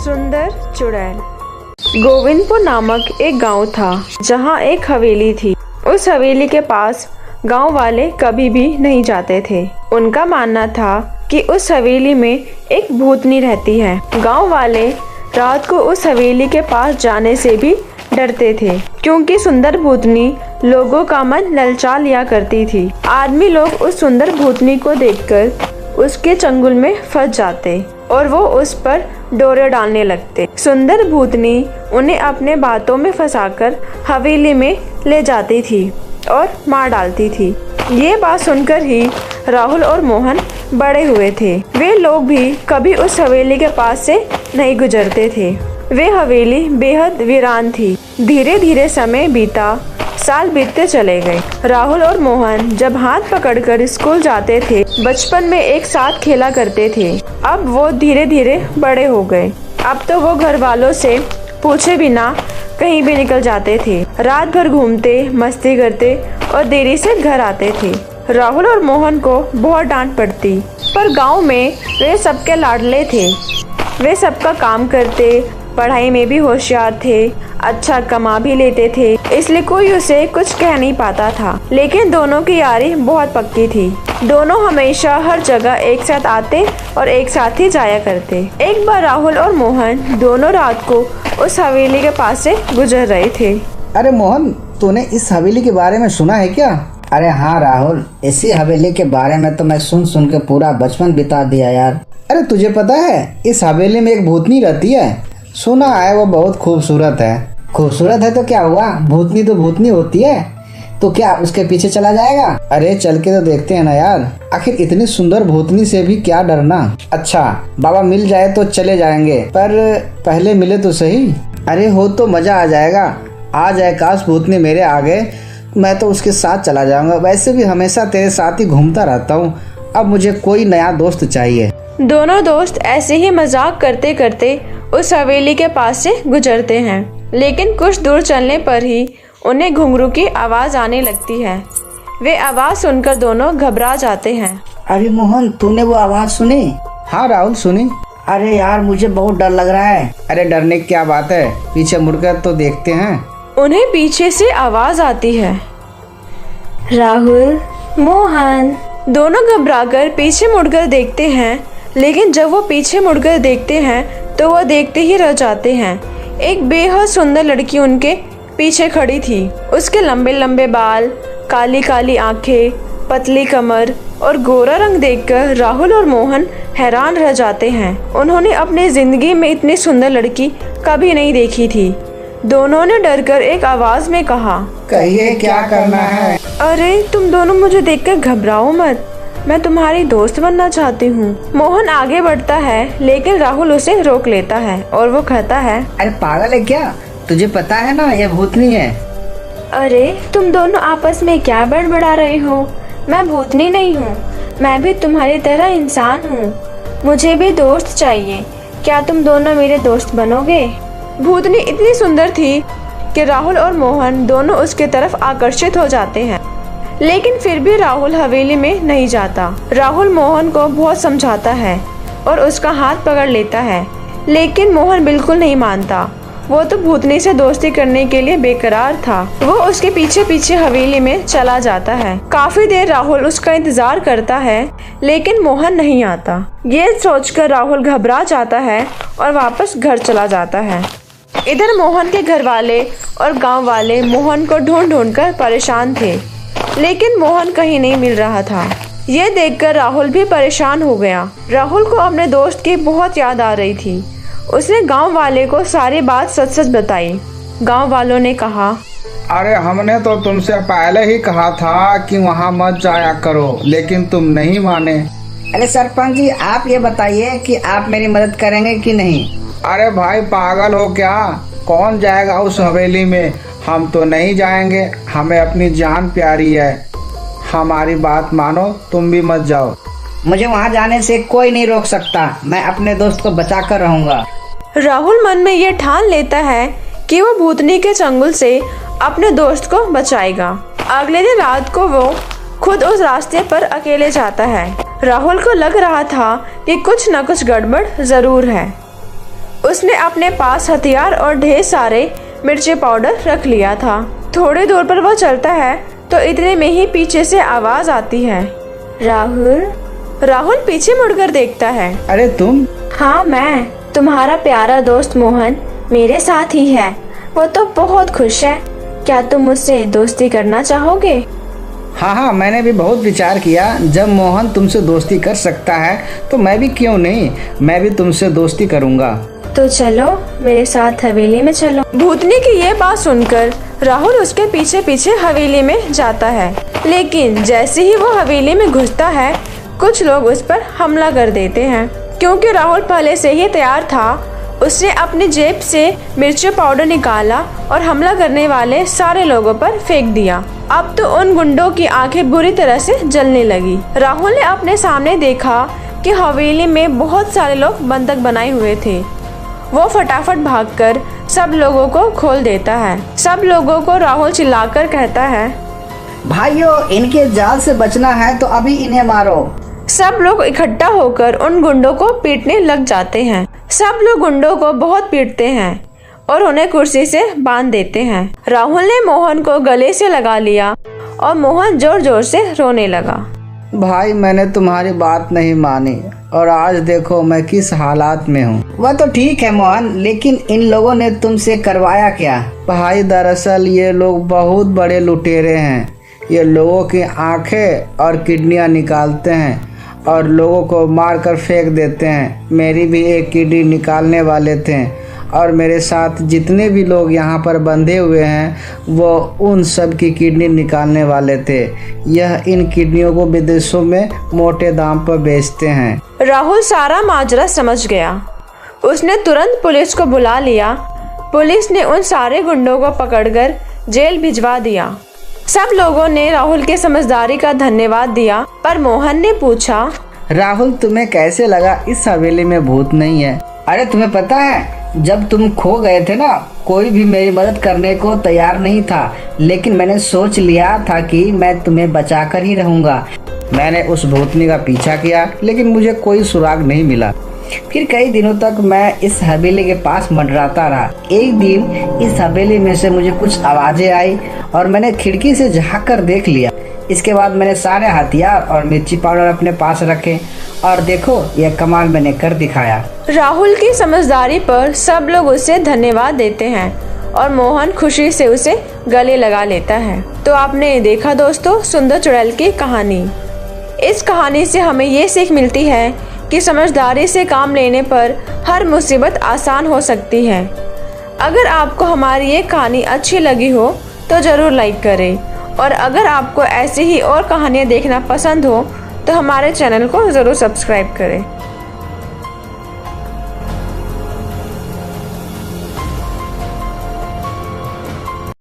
सुंदर चुड़ैल। गोविंदपुर नामक एक गांव था जहां एक हवेली थी। उस हवेली के पास गांव वाले कभी भी नहीं जाते थे। उनका मानना था कि उस हवेली में एक भूतनी रहती है। गांव वाले रात को उस हवेली के पास जाने से भी डरते थे, क्योंकि सुंदर भूतनी लोगों का मन ललचा लिया करती थी। आदमी लोग उस सुंदर भूतनी को देखकर उसके चंगुल में फंस जाते और वो उस पर डोरे डालने लगते। सुंदर भूतनी उन्हें अपने बातों में फंसाकर हवेली में ले जाती थी और मार डालती थी। ये बात सुनकर ही राहुल और मोहन बड़े हुए थे। वे लोग भी कभी उस हवेली के पास से नहीं गुजरते थे। वे हवेली बेहद वीरान थी। धीरे धीरे समय बीता, साल बीतते चले गए। राहुल और मोहन जब हाथ पकड़कर स्कूल जाते थे, बचपन में एक साथ खेला करते थे। अब वो धीरे धीरे बड़े हो गए। अब तो वो घर वालों से पूछे बिना कहीं भी निकल जाते थे। रात भर घूमते, मस्ती करते और देरी से घर आते थे। राहुल और मोहन को बहुत डांट पड़ती, पर गांव में वे सबके लाडले थे। वे सबका काम करते, पढ़ाई में भी होशियार थे, अच्छा कमा भी लेते थे, इसलिए कोई उसे कुछ कह नहीं पाता था। लेकिन दोनों की यारी बहुत पक्की थी। दोनों हमेशा हर जगह एक साथ आते और एक साथ ही जाया करते। एक बार राहुल और मोहन दोनों रात को उस हवेली के पास से गुजर रहे थे। अरे मोहन, तूने इस हवेली के बारे में सुना है क्या? अरे हाँ राहुल, इसी हवेली के बारे में तो मैं सुन के पूरा बचपन बिता दिया यार। अरे तुझे पता है इस हवेली में एक भूतनी रहती है। सुना है वो बहुत खूबसूरत है। खूबसूरत है तो क्या हुआ, भूतनी तो भूतनी होती है। तो क्या उसके पीछे चला जाएगा? अरे चल के तो देखते हैं ना यार, आखिर इतनी सुंदर भूतनी से भी क्या डरना। अच्छा बाबा मिल जाए तो चले जाएंगे, पर पहले मिले तो सही। अरे हो तो मजा आ जाएगा। आ जाए काश भूतनी मेरे आगे, मैं तो उसके साथ चला जाऊंगा। वैसे भी हमेशा तेरे साथ ही घूमता रहता हूँ, अब मुझे कोई नया दोस्त चाहिए। दोनों दोस्त ऐसे ही मजाक करते करते उस हवेली के पास से गुजरते हैं। लेकिन कुछ दूर चलने पर ही उन्हें घुंघरू की आवाज आने लगती है। वे आवाज सुनकर दोनों घबरा जाते हैं। अरे मोहन, तूने वो आवाज सुनी? हाँ राहुल सुनी। अरे यार, मुझे बहुत डर लग रहा है। अरे डरने की क्या बात है, पीछे मुड़कर तो देखते हैं। उन्हें पीछे से आवाज आती है। राहुल, मोहन। दोनों घबराकर पीछे मुड़कर देखते हैं, लेकिन जब वो पीछे मुड़कर देखते हैं तो वो देखते ही रह जाते हैं। एक बेहद सुंदर लड़की उनके पीछे खड़ी थी। उसके लंबे लंबे बाल, काली काली आंखें, पतली कमर और गोरा रंग देखकर राहुल और मोहन हैरान रह जाते हैं। उन्होंने अपनी जिंदगी में इतनी सुंदर लड़की कभी नहीं देखी थी। दोनों ने डरकर एक आवाज में कहा, कहिए क्या करना है? अरे तुम दोनों मुझे देखकर घबराओ मत, मैं तुम्हारी दोस्त बनना चाहती हूँ। मोहन आगे बढ़ता है, लेकिन राहुल उसे रोक लेता है और वो कहता है, अरे पागल है क्या? तुझे पता है ना ये भूतनी है। अरे तुम दोनों आपस में क्या बड़बड़ा रहे हो? मैं भूतनी नहीं हूँ, मैं भी तुम्हारी तरह इंसान हूँ। मुझे भी दोस्त चाहिए, क्या तुम दोनों मेरे दोस्त बनोगे? भूतनी इतनी सुंदर थी कि राहुल और मोहन दोनों उसके तरफ आकर्षित हो जाते हैं। लेकिन फिर भी राहुल हवेली में नहीं जाता। राहुल मोहन को बहुत समझाता है और उसका हाथ पकड़ लेता है, लेकिन मोहन बिल्कुल नहीं मानता। वो तो भूतनी से दोस्ती करने के लिए बेकरार था। वो उसके पीछे पीछे हवेली में चला जाता है। काफी देर राहुल उसका इंतजार करता है, लेकिन मोहन नहीं आता। ये सोचकर राहुल घबरा जाता है और वापस घर चला जाता है। इधर मोहन के घर वाले और गांव वाले मोहन को ढूंढ ढूंढ कर परेशान थे, लेकिन मोहन कहीं नहीं मिल रहा था। ये देखकर राहुल भी परेशान हो गया। राहुल को अपने दोस्त की बहुत याद आ रही थी। उसने गांव वाले को सारी बात सच सच बताई। गांव वालों ने कहा, अरे हमने तो तुमसे पहले ही कहा था कि वहाँ मत जाया करो, लेकिन तुम नहीं माने। अरे सरपंच जी, आप ये बताइए कि आप मेरी मदद करेंगे कि नहीं? अरे भाई पागल हो क्या, कौन जाएगा उस हवेली में? हम तो नहीं जाएंगे, हमें अपनी जान प्यारी है। हमारी बात मानो, तुम भी मत जाओ। मुझे वहाँ जाने से कोई नहीं रोक सकता, मैं अपने दोस्त को बचा कर रहूँगा। राहुल मन में ये ठान लेता है कि वो भूतनी के चंगुल से अपने दोस्त को बचाएगा। अगले दिन रात को वो खुद उस रास्ते पर अकेले जाता है। राहुल को लग रहा था कि कुछ न कुछ गड़बड़ जरूर है। उसने अपने पास हथियार और ढेर सारे मिर्ची पाउडर रख लिया था। थोड़ी दूर पर वो चलता है तो इतने में ही पीछे से आवाज आती है, राहुल। राहुल पीछे मुड़कर देखता है। अरे तुम? हाँ मैं, तुम्हारा प्यारा दोस्त मोहन मेरे साथ ही है। वो तो बहुत खुश है। क्या तुम मुझसे दोस्ती करना चाहोगे? हाँ, मैंने भी बहुत विचार किया। जब मोहन तुमसे दोस्ती कर सकता है तो मैं भी क्यों नहीं, मैं भी तुमसे दोस्ती करूँगा। तो चलो मेरे साथ हवेली में चलो। भूतनी की ये बात सुनकर राहुल उसके पीछे पीछे हवेली में जाता है, लेकिन जैसे ही वो हवेली में घुसता है कुछ लोग उस पर हमला कर देते हैं। क्योंकि राहुल पहले से ही तैयार था, उसने अपनी जेब से मिर्ची पाउडर निकाला और हमला करने वाले सारे लोगों पर फेंक दिया। अब तो उन गुंडों की आंखें बुरी तरह से जलने लगी। राहुल ने अपने सामने देखा कि हवेली में बहुत सारे लोग बंधक बनाए हुए थे। वो फटाफट भागकर सब लोगों को खोल देता है। सब लोगों को राहुल चिल्लाकर कहता है, भाइयों इनके जाल से बचना है तो अभी इन्हें मारो। सब लोग इकट्ठा होकर उन गुंडों को पीटने लग जाते हैं। सब लोग गुंडों को बहुत पीटते हैं और उन्हें कुर्सी से बांध देते हैं। राहुल ने मोहन को गले से लगा लिया और मोहन जोर जोर से रोने लगा। भाई मैंने तुम्हारी बात नहीं मानी और आज देखो मैं किस हालात में हूँ। वह तो ठीक है मोहन, लेकिन इन लोगों ने तुमसे करवाया क्या? भाई दरअसल ये लोग बहुत बड़े लुटेरे हैं। ये लोगों की आंखें और किडनियाँ निकालते हैं और लोगों को मार कर फेंक देते हैं। मेरी भी एक किडनी निकालने वाले थे और मेरे साथ जितने भी लोग यहाँ पर बंधे हुए हैं वो उन सब की किडनी निकालने वाले थे। यह इन किडनियों को विदेशों में मोटे दाम पर बेचते हैं। राहुल सारा माजरा समझ गया। उसने तुरंत पुलिस को बुला लिया। पुलिस ने उन सारे गुंडों को पकड़कर जेल भिजवा दिया। सब लोगों ने राहुल के समझदारी का धन्यवाद दिया, पर मोहन ने पूछा, राहुल तुम्हें कैसे लगा इस हवेली में भूत नहीं है? अरे तुम्हें पता है, जब तुम खो गए थे ना, कोई भी मेरी मदद करने को तैयार नहीं था, लेकिन मैंने सोच लिया था कि मैं तुम्हें बचाकर ही रहूंगा। मैंने उस भूतनी का पीछा किया लेकिन मुझे कोई सुराग नहीं मिला। फिर कई दिनों तक मैं इस हवेली के पास मंडराता रहा। एक दिन इस हवेली में से मुझे कुछ आवाजें आई और मैंने खिड़की से झांक कर देख लिया। इसके बाद मैंने सारे हथियार और मिर्ची पाउडर अपने पास रखे और देखो यह कमाल मैंने कर दिखाया। राहुल की समझदारी पर सब लोग उसे धन्यवाद देते हैं और मोहन खुशी से उसे गले लगा लेता है। तो आपने देखा दोस्तों सुंदर चुड़ैल की कहानी। इस कहानी से हमें ये सीख मिलती है कि समझदारी से काम लेने पर हर मुसीबत आसान हो सकती है। अगर आपको हमारी ये कहानी अच्छी लगी हो तो ज़रूर लाइक करें, और अगर आपको ऐसी ही और कहानियाँ देखना पसंद हो तो हमारे चैनल को ज़रूर सब्सक्राइब करें।